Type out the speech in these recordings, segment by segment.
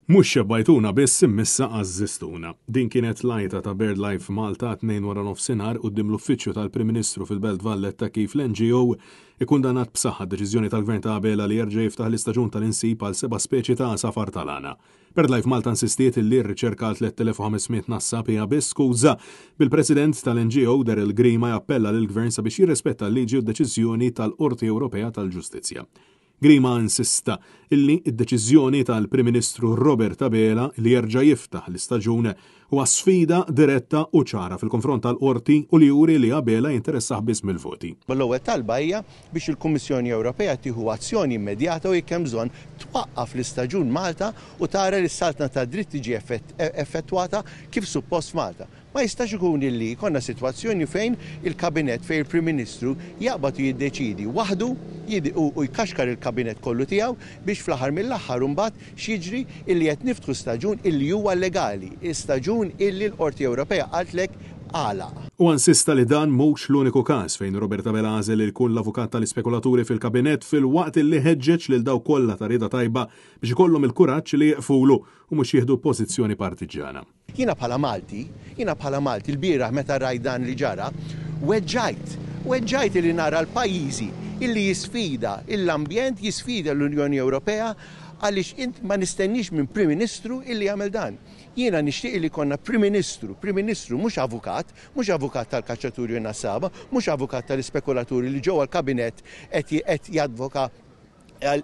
Mhux xebbajtuna biss immissa għażżistuna. Din kienet lajta ta' BirdLife Malta 2 wara nofsinhar quddiem l-uffiċċju tal-Prim Ministru fil-Belt Valletta kif l-NGO ikkundannat b'saħħa d-deċiżjoni tal-Gvern ta' Abela li jerġa' jiftaħ l-istaġun tal-insib għal 7 speċi ta' safar tal-għana. BirdLife Malta insistiet li r-riċerka għal 3500 nassab hija biss skuża bil-President tal-NGO Daryl Grima jappella lill-Gvern sabiex jirrispetta l-liġi u d-deċiżjoni tal-Qorti Ewropea tal-Ġustizzja. Grima insista illi id-deċiżjoni tal-Prim Ministru Robert Abela li jerġa' jiftaħ l-istaġun huwa sfida diretta u ċara fil-konfront tal-qorti u li juri li Abela jinteressaħ biss mill-voti. L-ewwel talba hija biex il-Kummissjoni Ewropea tieħu azzjoni immedjata u jekk hemm bżonn twaqqaf l-istaġun Malta u tara li s-saltna ta' dritt tiġi effettwata kif suppost Malta. Ma jistax ikun illi jkollna sitwazzjoni fejn il-Kabinet fejn il-Prim Ministru jaqbad jiddeċidi waħdu u jkaxkar il-Kabinet kollu tiegħu biex fl-aħħar mill-aħħar imbagħad x'jiġri illi qed niftħu staġun illi huwa legali, staġun illi l-Qorti Ewropea qaltlek għalaq. U insista li dan mhux l-uniku każ fejn Robert Abela għażel li jkun l-avukat tal-ispekulaturi fil-Kabinet fil-waqt li ħeġġeġ lil dawk kollha ta' rieda tajba biex ikollhom il-kuraġġ li jaqfulu u mhux jieħdu pożizzjoni partiġjana. Jiena bħala Malti l-bieraħ meta rajt dan li ġara, weġġajt li nara l-pajjiżi illi jisfida l-ambjent, jisfida l-Unjoni Ewropea għaliex int ma nistennix minn Prim Ministru illi jagħmel dan. Jiena nixtieq li konna Prim Ministru mhux avukat tal-kaċċaturi u nassaba, mhux avukat tal-ispekulaturi li ġewwa l-Kabinet qed jadvoka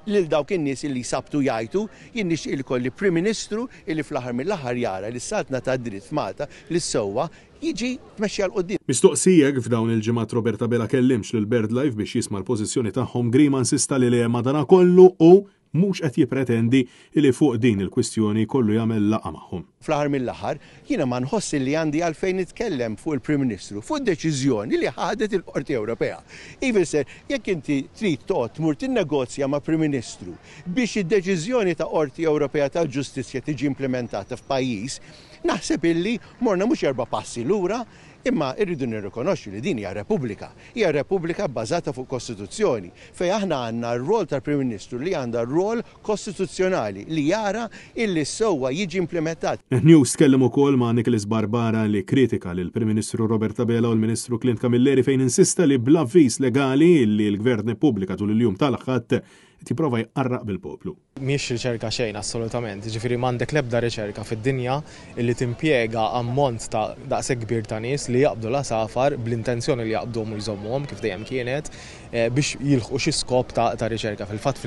lil dawk in-nies illi sabtu jgħidu, jien nixtieq li kolli Prim Ministru illi fl-aħħar mill-aħħar jara li s-saltna ta' dritt f'Malta li sewwa jiġi tmexxi għal qudiem. Mistoqsijek f'dawn il-ġimgħat Robert Abela kellimx lil BirdLife biex jisma' l-pożizzjoni tagħhom Grima insista li madanakollu u mhux qed jippretendi li fuq din il-kwistjoni kollu jagħmel laqgħa magħhom. Fl-aħħar mill-aħħar jiena ma nħossi li għandi għalfejn nitkellem fuq il-Prim Ministru fuq deċiżjoni li ħadet il-Qorti Ewropea. Ivilser, jekk inti trid toqgħod tmur tinnegozja ma' Prim Ministru biex id-deċiżjoni ta' Qorti Ewropea tal-Ġustizzja tiġi implementata f'pajjiż, naħseb illi morna mhux 4 passi lura, imma irridu nirrikonoxxu li din hija Repubblika bbażata fuq Kostituzzjoni, fejn aħna għandna r-rol tal-Prim Ministru li għandha r-rol kostituzzjonali li jara illi sewwa jiġi implementat. News tkellem ukoll ma' Nicholas Barbara li kritika lil Prim Ministru Robert Abela u l-Ministru Clint Camilleri fejn insista li bla avviż legali li l-Gvern ippubblika tul il-jum tal-aħħar tipprova jqarraq bil-poplu. Mhix riċerka xejn assolutament, ġifieri m'għandek l-ebda riċerka fid-dinja illi timpjega ammont ta' daqshekk kbir ta' nies li jaqbdu la safar bl-intenzjoni li jaqbduhom u jżommuhom kif dejjem kienet biex jilħqu xi skop ta' riċerka. Fil-fatt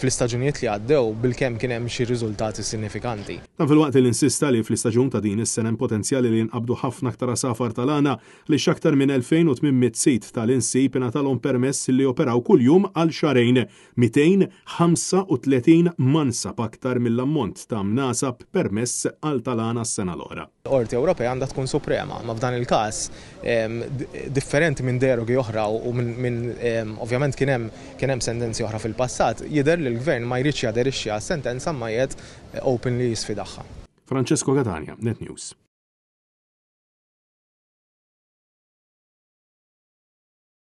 fl-istaġunijiet li għaddew bil-kemm kien hemm xi riżultati sinifikanti. Dan fil-waqt li insista li fl-istaġun ta' din is-sena hemm potenzjali li jinqabdu ħafna aktar safar tal-għana li x'aktar minn 2800 sit tal-insib ingħatalhom permess li operaw kuljum għal xarejn 235 mansab aktar mill-ammont ta' mnasab permess għal tal-għana s-sena l-oħra. L-Qorti Ewropea għandha tkun suprema, ma f'dan il-każ differenti minn derogi oħra u minn ovvjament kien hemm sentenzi oħra fil-passat, jidher li l-Gvern ma jridx jaderixxi għas-sentenza ma jgħid openly jisfidaħħa. Francesco Catania, Net News.